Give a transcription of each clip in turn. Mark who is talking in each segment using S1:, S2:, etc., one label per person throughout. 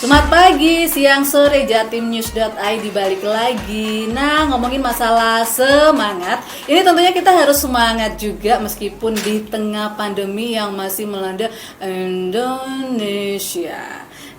S1: Selamat pagi, siang, sore, jatimnews.id balik lagi. Nah, ngomongin masalah semangat, ini tentunya kita harus semangat juga meskipun di tengah pandemi yang masih melanda Indonesia.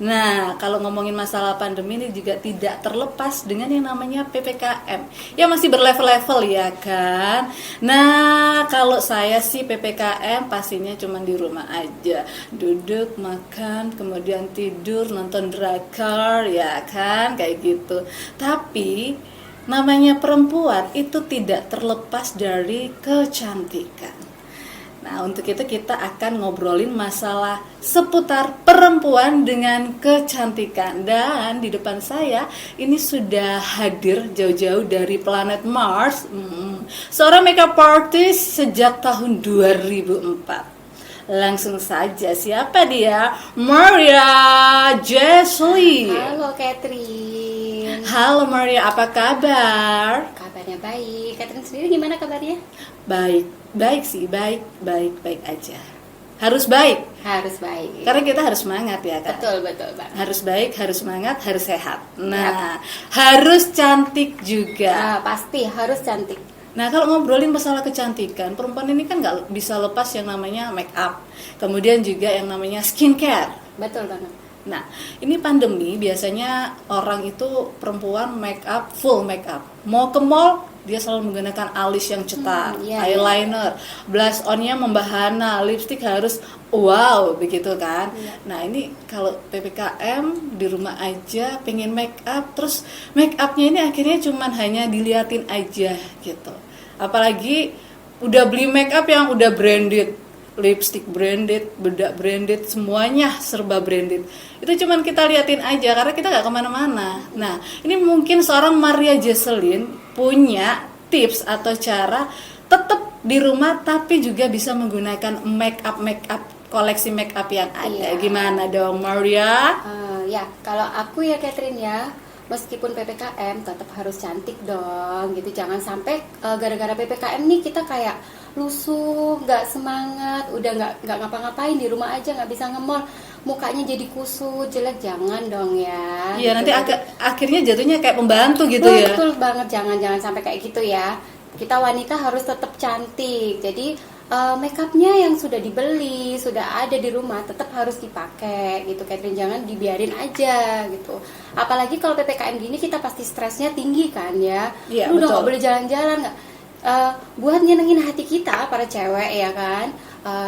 S1: Nah, kalau ngomongin masalah pandemi ini juga tidak terlepas dengan yang namanya PPKM yang masih berlevel-level ya kan. Nah, kalau saya sih PPKM pastinya cuma di rumah aja, duduk, makan, kemudian tidur, nonton drakor ya kan, kayak gitu. Tapi namanya perempuan itu tidak terlepas dari kecantikan. Nah, untuk itu kita akan ngobrolin masalah seputar perempuan dengan kecantikan. Dan di depan saya ini sudah hadir jauh-jauh dari planet Mars, seorang makeup artist sejak tahun 2004. Langsung saja, siapa dia? Maria Jesslyn.
S2: Halo Catherine.
S1: Halo Maria, apa kabar?
S2: Kabarnya baik. Catherine sendiri gimana kabarnya?
S1: Baik sih, baik aja. Harus baik.
S2: Harus baik.
S1: Karena kita harus semangat ya kan.
S2: Betul banget.
S1: Harus baik, harus semangat, harus sehat. Nah, harus cantik juga.
S2: Nah, pasti harus cantik.
S1: Nah, kalau ngobrolin masalah kecantikan, perempuan ini kan nggak bisa lepas yang namanya make up. Kemudian juga yang namanya skincare.
S2: Betul banget.
S1: Nah, ini pandemi biasanya orang itu perempuan make up, full make up. Mau ke mall, dia selalu menggunakan alis yang cetar, eyeliner, blush on-nya membahana, lipstick harus wow, begitu kan. Nah, ini kalau PPKM di rumah aja pengen make up, terus make up-nya ini akhirnya cuman hanya diliatin aja gitu. Apalagi udah beli make up yang udah branded, lipstick branded, bedak branded, semuanya serba branded. Itu cuman kita liatin aja karena kita nggak kemana-mana. Nah, ini mungkin seorang Maria Jesslyn punya tips atau cara tetap di rumah tapi juga bisa menggunakan make up koleksi make up yang ada. Gimana dong Maria?
S2: Ya, kalau aku ya Catherine ya, meskipun PPKM tetap harus cantik dong gitu. Jangan sampai gara-gara PPKM nih kita kayak lusuh, nggak semangat, udah nggak ngapa-ngapain di rumah aja, nggak bisa nge-mall, mukanya jadi kusut, jelek, jangan dong ya.
S1: Iya,
S2: gitu.
S1: nanti akhirnya jatuhnya kayak pembantu gitu ya.
S2: Betul banget, jangan sampai kayak gitu ya. Kita wanita harus tetap cantik. Jadi makeupnya yang sudah dibeli, sudah ada di rumah tetap harus dipakai gitu Catherine, jangan dibiarin aja gitu. Apalagi kalau PPKM gini kita pasti stresnya tinggi kan ya.
S1: Iya,
S2: Udah
S1: betul.
S2: nggak boleh jalan-jalan nggak. Buat nyenengin hati kita para cewek ya kan,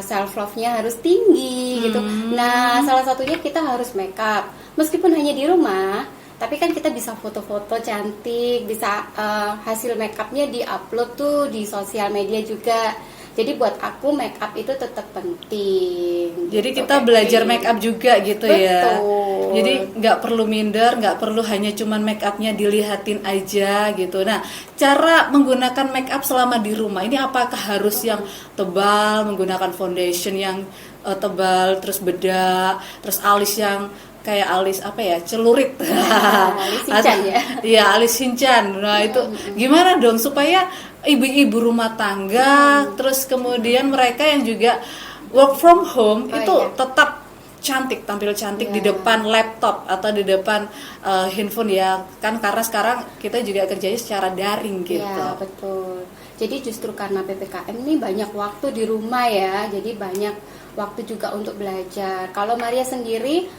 S2: self love-nya harus tinggi gitu. Nah, salah satunya kita harus makeup meskipun hanya di rumah, tapi kan kita bisa foto-foto cantik, bisa hasil makeupnya di-upload tuh di sosial media juga. Jadi buat aku make up itu tetap penting.
S1: Jadi
S2: gitu,
S1: kita belajar make up juga gitu ya.
S2: Betul.
S1: Jadi nggak perlu minder, nggak perlu hanya cuman make upnya dilihatin aja gitu. Nah, cara menggunakan make up selama di rumah ini apakah harus yang tebal, menggunakan foundation yang tebal, terus bedak, terus alis yang kayak alis apa ya, celurit.
S2: Alis Shinchan ya.
S1: Iya, alis Shinchan. Nah, itu gimana dong supaya ibu-ibu rumah tangga, terus kemudian mereka yang juga work from home tetap cantik, tampil cantik di depan laptop atau di depan handphone ya kan, karena sekarang kita juga kerjanya secara daring gitu.
S2: Iya, betul. Jadi justru karena PPKM ini banyak waktu di rumah ya, jadi banyak waktu juga untuk belajar. Kalau Maria sendiri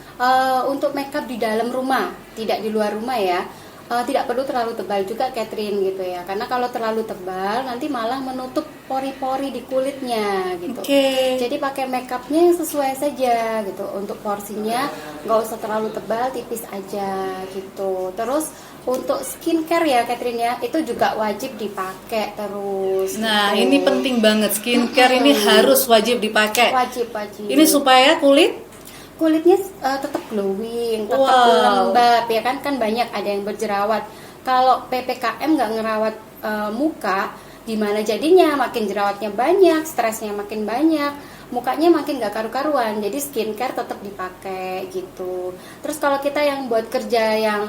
S2: untuk makeup di dalam rumah, tidak di luar rumah ya. Tidak perlu terlalu tebal juga Catherine gitu ya, karena kalau terlalu tebal nanti malah menutup pori-pori di kulitnya gitu. Jadi pakai makeupnya yang sesuai saja gitu. Untuk porsinya nggak usah terlalu tebal, tipis aja gitu. Terus untuk skincare ya Catherine ya, itu juga wajib dipakai terus.
S1: Nah,
S2: gitu.
S1: ini penting banget, skincare ini harus wajib dipakai.
S2: Wajib.
S1: Ini supaya
S2: kulitnya tetap glowing, tetap lembab ya kan banyak ada yang berjerawat. Kalau PPKM nggak ngerawat muka, gimana jadinya? Makin jerawatnya banyak, stresnya makin banyak, mukanya makin nggak karu-karuan. Jadi skincare tetap dipakai gitu. Terus kalau kita yang buat kerja yang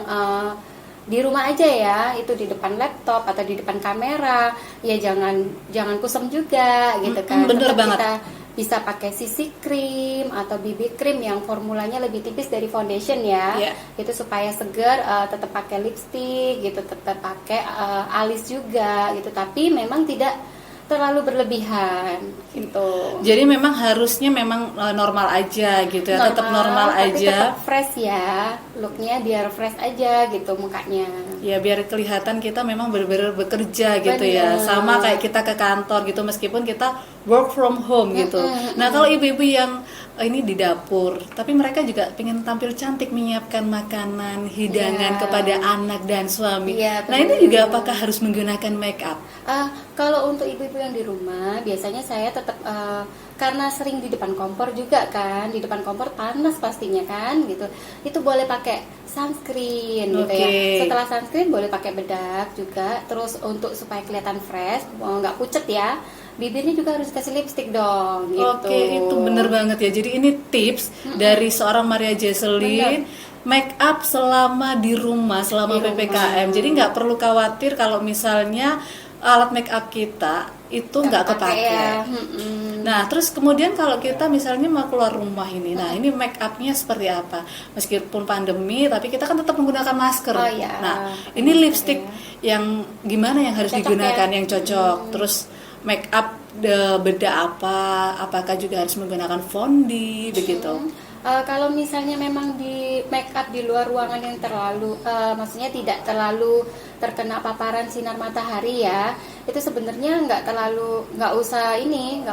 S2: di rumah aja ya, itu di depan laptop atau di depan kamera, ya jangan kusam juga gitu kan.
S1: Bener
S2: Tetap
S1: banget.
S2: Kita bisa pakai CC cream atau BB cream yang formulanya lebih tipis dari foundation ya.
S1: Iya.
S2: Itu supaya segar, tetap pakai lipstick gitu, tetap pakai alis juga gitu. Tapi memang tidak terlalu berlebihan gitu.
S1: Jadi memang harusnya memang normal aja gitu ya, tetap normal
S2: tapi
S1: aja.
S2: tetap fresh ya, looknya biar fresh aja gitu mukanya.
S1: Ya biar kelihatan kita memang benar-benar bekerja gitu ya.
S2: Bener.
S1: Sama kayak kita ke kantor gitu meskipun kita work from home gitu. Nah, kalau ibu-ibu yang ini di dapur, tapi mereka juga pengen tampil cantik menyiapkan makanan, hidangan
S2: Iya.
S1: kepada anak dan suami.
S2: Iya,
S1: Nah, ini
S2: bener.
S1: juga apakah harus menggunakan make up?
S2: Kalau untuk ibu-ibu yang di rumah, biasanya saya tetap karena sering di depan kompor juga kan, di depan kompor panas pastinya kan, gitu. Itu boleh pakai sunscreen gitu ya.
S1: Oke.
S2: Setelah sunscreen boleh pakai bedak juga. Terus untuk supaya kelihatan fresh, nggak pucet ya. Bibirnya juga harus kasih lipstick dong, gitu.
S1: Oke, itu bener banget ya. Jadi ini tips dari seorang Maria Jesselyn, make up selama di rumah, selama
S2: Di rumah.
S1: PPKM. Jadi nggak perlu khawatir kalau misalnya alat make up kita itu nggak kepake.
S2: ya.
S1: Nah, terus kemudian kalau kita misalnya mau keluar rumah ini, nah ini make upnya seperti apa? Meskipun pandemi, tapi kita kan tetap menggunakan masker.
S2: Oh, iya.
S1: Nah, ini
S2: Masker
S1: lipstick
S2: ya.
S1: yang gimana yang harus
S2: Cocok
S1: digunakan,
S2: ya?
S1: yang cocok. Terus make up beda apa? Apakah juga harus menggunakan fondi begitu?
S2: Kalau misalnya memang di make up di luar ruangan yang terlalu, maksudnya tidak terlalu terkena paparan sinar matahari ya, itu sebenarnya nggak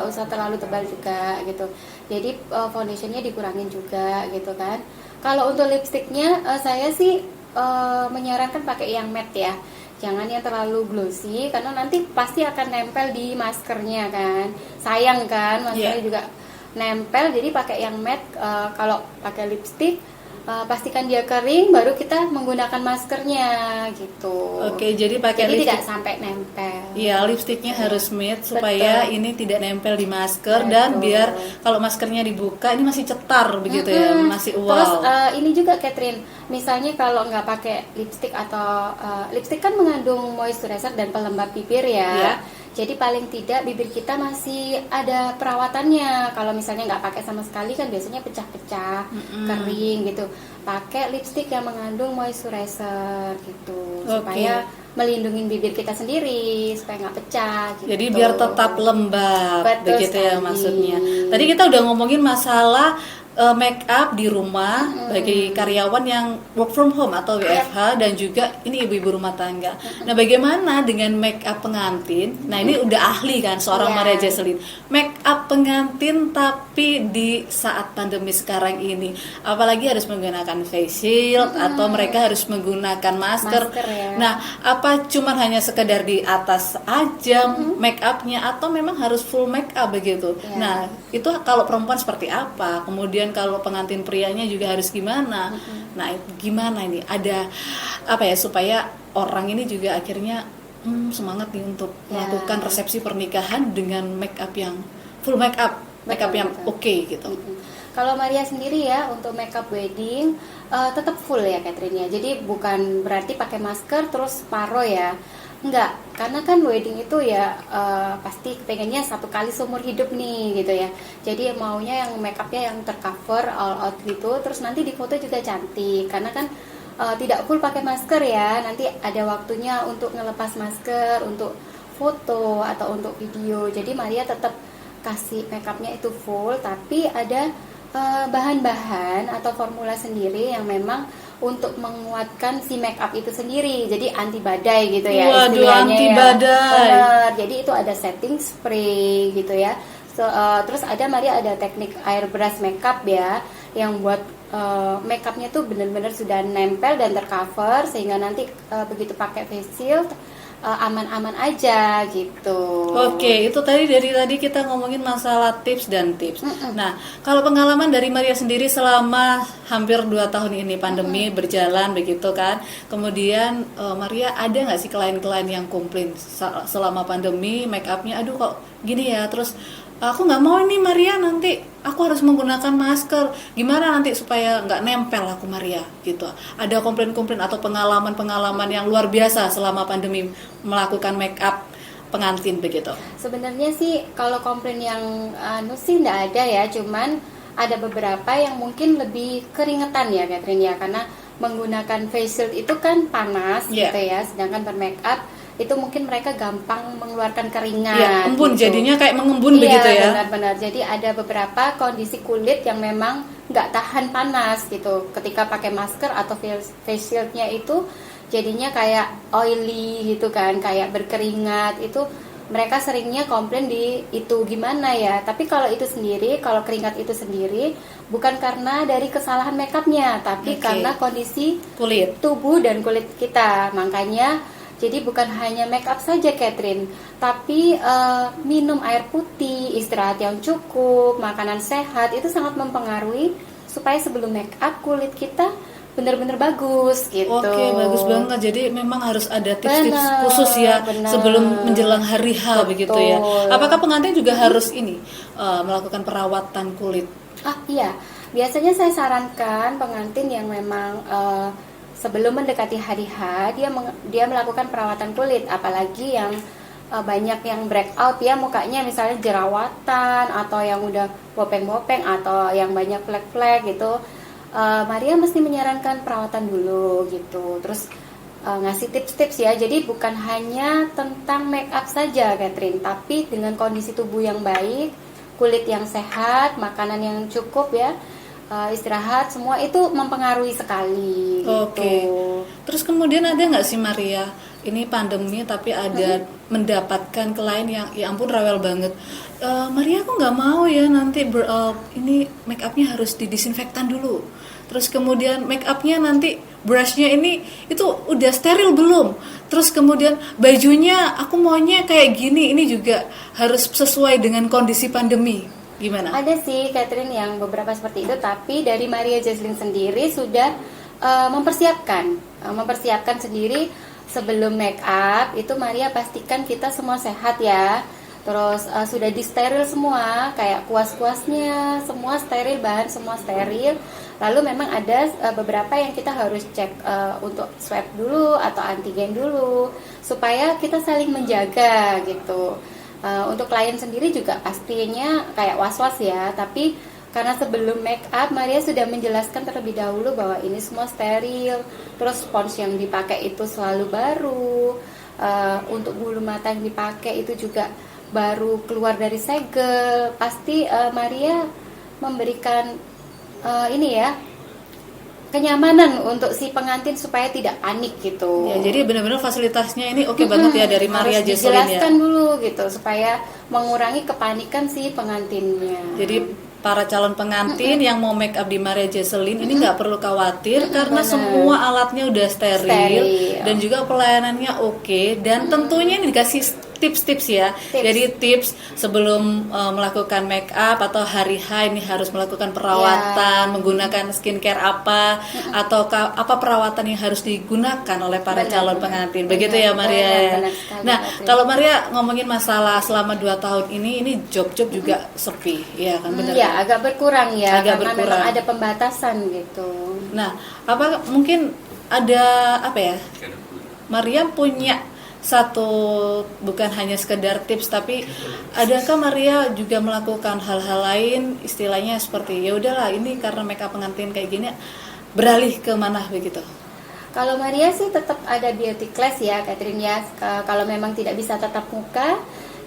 S2: usah terlalu tebal juga gitu. Jadi foundationnya dikurangin juga gitu kan. Kalau untuk lipstiknya, saya sih menyarankan pakai yang matte ya. Jangan yang terlalu glossy karena nanti pasti akan nempel di maskernya kan. Sayang kan, maskernya juga nempel, jadi pakai yang matte. Kalau pakai lipstick pastikan dia kering baru kita menggunakan maskernya gitu.
S1: Oke, jadi pakai
S2: Jadi tidak
S1: lipstick.
S2: sampai nempel.
S1: Iya, lipstiknya harus matte supaya
S2: Betul.
S1: ini tidak nempel di masker dan
S2: Betul.
S1: biar kalau maskernya dibuka ini masih cetar begitu ya, masih wow.
S2: Terus ini juga Catherine, misalnya kalau nggak pakai lipstick atau lipstick kan mengandung moisturizer dan pelembab bibir ya.
S1: Iya.
S2: Jadi paling tidak bibir kita masih ada perawatannya. Kalau misalnya nggak pakai sama sekali kan biasanya pecah-pecah, kering gitu. Pakai lipstick yang mengandung moisturizer gitu,
S1: Oke.
S2: supaya melindungi bibir kita sendiri supaya nggak pecah. Gitu.
S1: Jadi biar tetap lembab,
S2: Betul
S1: begitu ya
S2: sekali.
S1: maksudnya. Tadi kita udah ngomongin masalah make up di rumah bagi karyawan yang work from home atau WFH dan juga ini ibu-ibu rumah tangga. Nah, bagaimana dengan make up pengantin? Nah, ini udah ahli kan seorang
S2: Iya.
S1: Maria Jesselyn. Make up pengantin tapi di saat pandemi sekarang ini, apalagi harus menggunakan face shield atau mereka harus menggunakan masker.
S2: Masker ya.
S1: Nah, apa cuman hanya sekedar di atas aja make upnya atau memang harus full make up begitu?
S2: Ya.
S1: Nah, itu kalau perempuan seperti apa? Kemudian kalau pengantin prianya juga harus gimana? Nah, gimana ini? Ada apa ya supaya orang ini juga akhirnya semangat nih untuk
S2: Ya.
S1: melakukan resepsi pernikahan dengan make up yang full make up yang
S2: Betul.
S1: oke gitu.
S2: Kalau Maria sendiri ya untuk makeup wedding tetap full ya Catherine ya. Jadi bukan berarti pakai masker terus separuh ya. Enggak, karena kan wedding itu ya pasti pengennya satu kali seumur hidup nih gitu ya. Jadi maunya yang makeupnya yang tercover all out gitu. Terus nanti di foto juga cantik. Karena kan tidak full pakai masker ya. Nanti ada waktunya untuk ngelepas masker, untuk foto atau untuk video. Jadi Maria tetap kasih makeupnya itu full, tapi ada bahan-bahan atau formula sendiri yang memang untuk menguatkan si make up itu sendiri, jadi anti badai gitu ya.
S1: Waduh,
S2: istilahnya
S1: anti
S2: ya.
S1: badai.
S2: Bener. Jadi itu ada setting spray gitu ya. Terus ada Maria ada teknik airbrush makeup ya, yang buat make upnya tuh benar-benar sudah nempel dan tercover sehingga nanti begitu pakai face shield aman-aman aja gitu.
S1: Oke, itu dari tadi kita ngomongin masalah tips dan tips. Nah, kalau pengalaman dari Maria sendiri selama hampir 2 tahun ini pandemi berjalan begitu kan. Kemudian Maria ada nggak sih klien-klien yang komplain selama pandemi make upnya, aduh kok gini ya, terus aku nggak mau ini Maria, nanti aku harus menggunakan masker, gimana nanti supaya nggak nempel aku Maria gitu. Ada komplain-komplain atau pengalaman-pengalaman yang luar biasa selama pandemi melakukan make up pengantin begitu?
S2: Sebenarnya sih kalau komplain yang sih nggak ada ya, cuman ada beberapa yang mungkin lebih keringetan ya Catherine ya, karena menggunakan face shield itu kan panas gitu ya, sedangkan bermake up itu mungkin mereka gampang mengeluarkan keringat.
S1: Embun
S2: gitu.
S1: Jadinya kayak mengembun begitu ya.
S2: Benar-benar. Jadi ada beberapa kondisi kulit yang memang nggak tahan panas gitu. Ketika pakai masker atau face shieldnya itu jadinya kayak oily gitu kan, kayak berkeringat. Itu mereka seringnya komplain di itu gimana ya. Tapi kalau itu sendiri, kalau keringat itu sendiri bukan karena dari kesalahan makeupnya, tapi karena kondisi
S1: kulit,
S2: tubuh dan kulit kita. Makanya jadi bukan hanya make up saja Catherine, tapi minum air putih, istirahat yang cukup, makanan sehat itu sangat mempengaruhi supaya sebelum make up kulit kita benar-benar bagus gitu.
S1: Oke, bagus banget. Jadi memang harus ada tips-tips khusus ya sebelum menjelang hari H begitu ya. Apakah pengantin juga harus melakukan perawatan kulit?
S2: Iya, biasanya saya sarankan pengantin yang memang sebelum mendekati hari H dia melakukan perawatan kulit, apalagi yang banyak yang breakout ya mukanya, misalnya jerawatan atau yang udah bopeng-bopeng atau yang banyak flek-flek gitu. Maria mesti menyarankan perawatan dulu gitu. Terus ngasih tips-tips ya. Jadi bukan hanya tentang make up saja Catherine, tapi dengan kondisi tubuh yang baik, kulit yang sehat, makanan yang cukup ya, istirahat, semua itu mempengaruhi sekali gitu.
S1: Terus kemudian ada nggak sih Maria, ini pandemi tapi ada mendapatkan klien yang ya ampun rewel banget. Maria aku nggak mau ya nanti ini make upnya harus didisinfektan dulu. Terus kemudian make upnya nanti brushnya ini itu udah steril belum? Terus kemudian bajunya aku maunya kayak gini, ini juga harus sesuai dengan kondisi pandemi. Gimana?
S2: Ada sih Catherine yang beberapa seperti itu, tapi dari Maria Jesslyn sendiri sudah mempersiapkan sendiri sebelum make up. Itu Maria pastikan kita semua sehat ya. Terus sudah di steril semua, kayak kuas-kuasnya semua steril, bahan semua steril. Lalu memang ada beberapa yang kita harus cek untuk swab dulu atau antigen dulu supaya kita saling menjaga gitu. Untuk klien sendiri juga pastinya kayak was-was ya, tapi karena sebelum make up Maria sudah menjelaskan terlebih dahulu bahwa ini semua steril, terus spons yang dipakai itu selalu baru, untuk bulu mata yang dipakai itu juga baru keluar dari segel. Pasti Maria memberikan kenyamanan untuk si pengantin supaya tidak panik gitu.
S1: Ya, jadi benar-benar fasilitasnya ini oke banget ya dari Maria Jesslyn ya.
S2: Dijelaskan dulu gitu supaya mengurangi kepanikan si pengantinnya.
S1: Jadi para calon pengantin yang mau make up di Maria Jesslyn ini nggak perlu khawatir karena semua alatnya udah steril dan juga pelayanannya oke, dan tentunya ini dikasih tips-tips ya. Jadi tips sebelum melakukan make up atau hari H ini harus melakukan perawatan, menggunakan skincare apa atau apa perawatan yang harus digunakan oleh para calon pengantin. Begitu ya Maria. Nah, kalau Maria ngomongin masalah selama 2 tahun ini job-job juga sepi, ya kan benar?
S2: Ya, agak berkurang ya, karena
S1: berkurang.
S2: memang ada pembatasan gitu.
S1: Nah, apa mungkin ada apa ya? Maria punya satu, bukan hanya sekedar tips, tapi adakah Maria juga melakukan hal-hal lain, istilahnya seperti ya udahlah ini karena makeup pengantin kayak gini, beralih ke mana begitu?
S2: Kalau Maria sih tetap ada beauty class ya Catherine ya. Kalau memang tidak bisa tatap muka,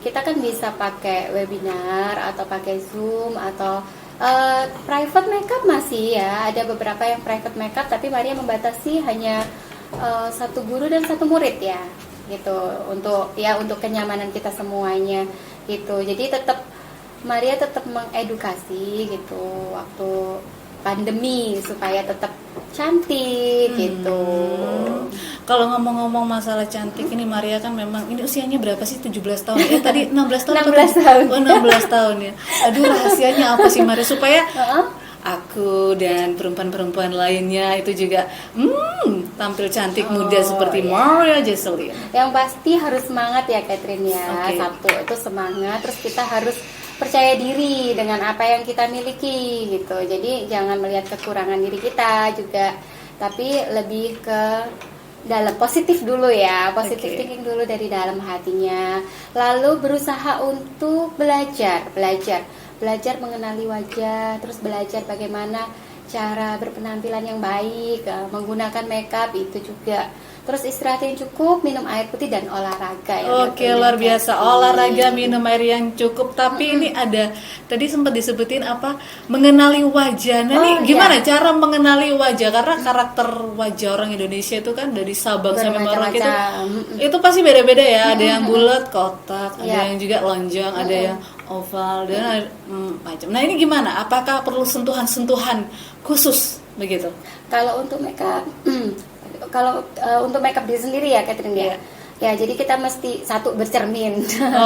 S2: kita kan bisa pakai webinar atau pakai Zoom atau private makeup masih ya. Ada beberapa yang private makeup, tapi Maria membatasi hanya 1 guru dan 1 murid ya. Gitu untuk kenyamanan kita semuanya gitu. Jadi Maria tetap mengedukasi gitu waktu pandemi supaya tetap cantik gitu.
S1: Kalau ngomong-ngomong masalah cantik ini, Maria kan memang ini usianya berapa sih? 17 tahun. Tadi 16 tahun.
S2: 16 tahun.
S1: Oh, 16 tahun ya. Aduh, rahasianya apa sih Maria supaya aku dan perempuan-perempuan lainnya itu juga tampil cantik muda seperti Maria Jesslyn.
S2: Yang pasti harus semangat ya Catherine ya. Satu itu semangat, terus kita harus percaya diri dengan apa yang kita miliki gitu. Jadi jangan melihat kekurangan diri kita juga, tapi lebih ke dalam positif dulu ya, positif
S1: Oke.
S2: thinking dulu dari dalam hatinya. Lalu berusaha untuk belajar mengenali wajah, terus belajar bagaimana cara berpenampilan yang baik, menggunakan makeup itu juga. Terus istirahat yang cukup, minum air putih dan olahraga ya.
S1: Oke, luar biasa. Olahraga, minum air yang cukup. Tapi ini ada tadi sempat disebutin apa? Mengenali wajah. Nah, ini gimana cara mengenali wajah? Karena karakter wajah orang Indonesia itu kan dari Sabang sampai Merauke itu pasti beda-beda ya. Ada yang bulat, kotak, ada yang juga lonjong, ada yang oval dan macam. Nah, ini gimana? Apakah perlu sentuhan-sentuhan khusus begitu?
S2: Kalau untuk makeup untuk makeup diri sendiri ya, Catherine ya. Ya, jadi kita mesti satu bercermin.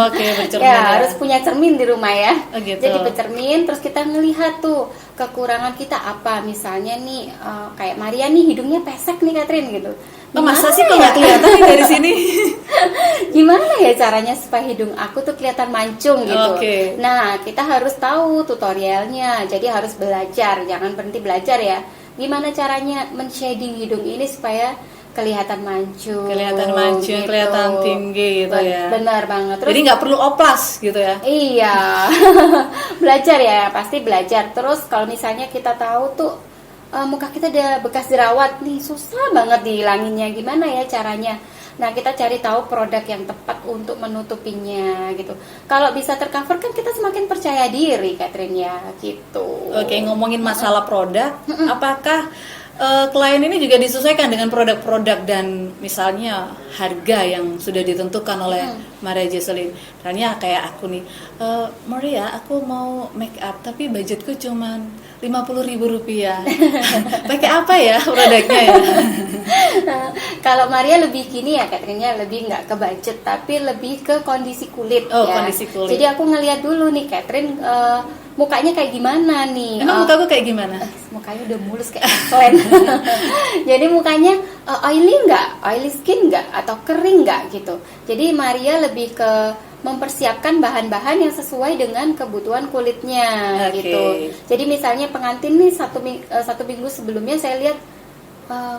S1: Oke, bercermin.
S2: Ya, harus punya cermin di rumah ya.
S1: Oh, gitu.
S2: Jadi bercermin, terus kita ngelihat tuh kekurangan kita apa. Misalnya nih, kayak Maria nih hidungnya pesek nih, Catherine gitu.
S1: Oh, masa sih kok nggak kelihatan nih dari sini?
S2: Gimana ya caranya supaya hidung aku tuh kelihatan mancung gitu.
S1: Oke.
S2: Nah, kita harus tahu tutorialnya. Jadi harus belajar, jangan berhenti belajar ya. Gimana caranya men-shading hidung ini supaya kelihatan mancung, gitu.
S1: Kelihatan tinggi gitu ya.
S2: Benar banget. Terus
S1: jadi nggak perlu oplas gitu ya?
S2: Iya, belajar ya, pasti belajar. Terus kalau misalnya kita tahu tuh muka kita ada bekas jerawat nih, susah banget dihilanginnya. Gimana ya caranya? Nah, kita cari tahu produk yang tepat untuk menutupinya gitu. Kalau bisa tercover kan kita semakin percaya diri, Catherine ya, gitu.
S1: Oke, ngomongin masalah produk, apakah klien ini juga disesuaikan dengan produk-produk dan misalnya harga yang sudah ditentukan oleh Maria Jesselyn? Misalnya kayak aku nih, Maria, aku mau make up tapi budgetku cuma Rp50.000. Pakai apa ya produknya ya?
S2: Kalau Maria lebih gini ya, Catherine, lebih nggak ke budget tapi lebih ke kondisi kulit.
S1: Oh,
S2: ya.
S1: kondisi kulit.
S2: Jadi aku ngeliat dulu nih, Catherine, mukanya kayak gimana nih?
S1: Emang mukaku kayak gimana?
S2: Mukanya udah mulus kayak eggplant. Jadi mukanya oily nggak, oily skin nggak, atau kering nggak gitu. Jadi Maria lebih ke mempersiapkan bahan-bahan yang sesuai dengan kebutuhan kulitnya gitu. Jadi misalnya pengantin nih satu minggu sebelumnya saya lihat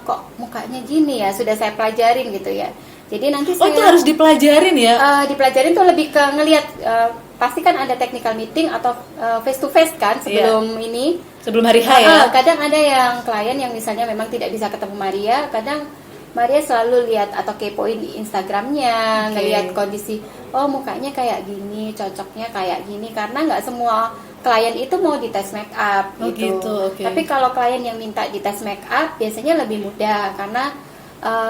S2: kok mukanya gini ya, sudah saya pelajarin gitu ya. Jadi nanti saya
S1: itu harus dipelajarin ya?
S2: Dipelajarin tuh lebih ke ngelihat, pasti kan ada technical meeting atau face to face kan sebelum ini.
S1: Sebelum hari H ya?
S2: Kadang ada yang klien yang misalnya memang tidak bisa ketemu Maria, kadang Maria selalu lihat atau kepoin di Instagramnya, ngelihat kondisi, oh mukanya kayak gini, cocoknya kayak gini, karena nggak semua klien itu mau dites make up gitu. Tapi kalau klien yang minta dites make up biasanya lebih mudah karena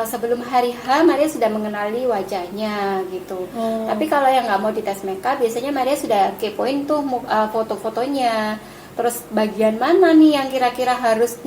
S2: sebelum hari H Maria sudah mengenali wajahnya gitu. Tapi kalau yang nggak mau dites make up biasanya Maria sudah kepoin tuh foto-fotonya. Terus bagian mana nih yang kira-kira harus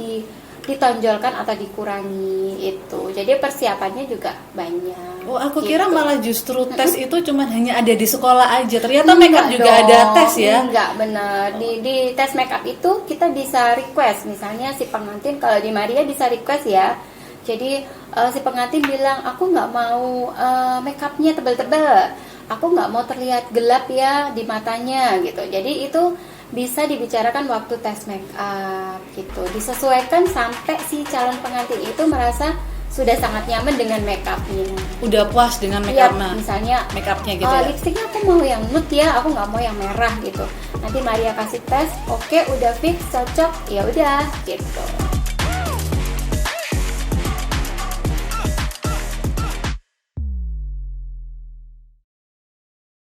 S2: ditonjolkan atau dikurangi itu. Jadi persiapannya juga banyak.
S1: Oh, aku kira malah justru tes itu cuma hanya ada di sekolah aja. Ternyata makeup juga ada tes ya?
S2: Enggak, benar. Di tes makeup itu kita bisa request. Misalnya si pengantin, kalau di Maria bisa request ya. Jadi si pengantin bilang, aku nggak mau makeupnya tebal-tebal. Aku nggak mau terlihat gelap ya di matanya gitu. Jadi itu bisa dibicarakan waktu tes make up gitu, disesuaikan sampai si calon pengantin itu merasa sudah sangat nyaman dengan make upnya,
S1: udah puas dengan make upnya,
S2: misalnya
S1: make upnya gitu ya.
S2: Lipstiknya aku mau yang nude ya, aku nggak mau yang merah gitu. Nanti Maria kasih tes, oke, udah fix, cocok, ya udah gitu.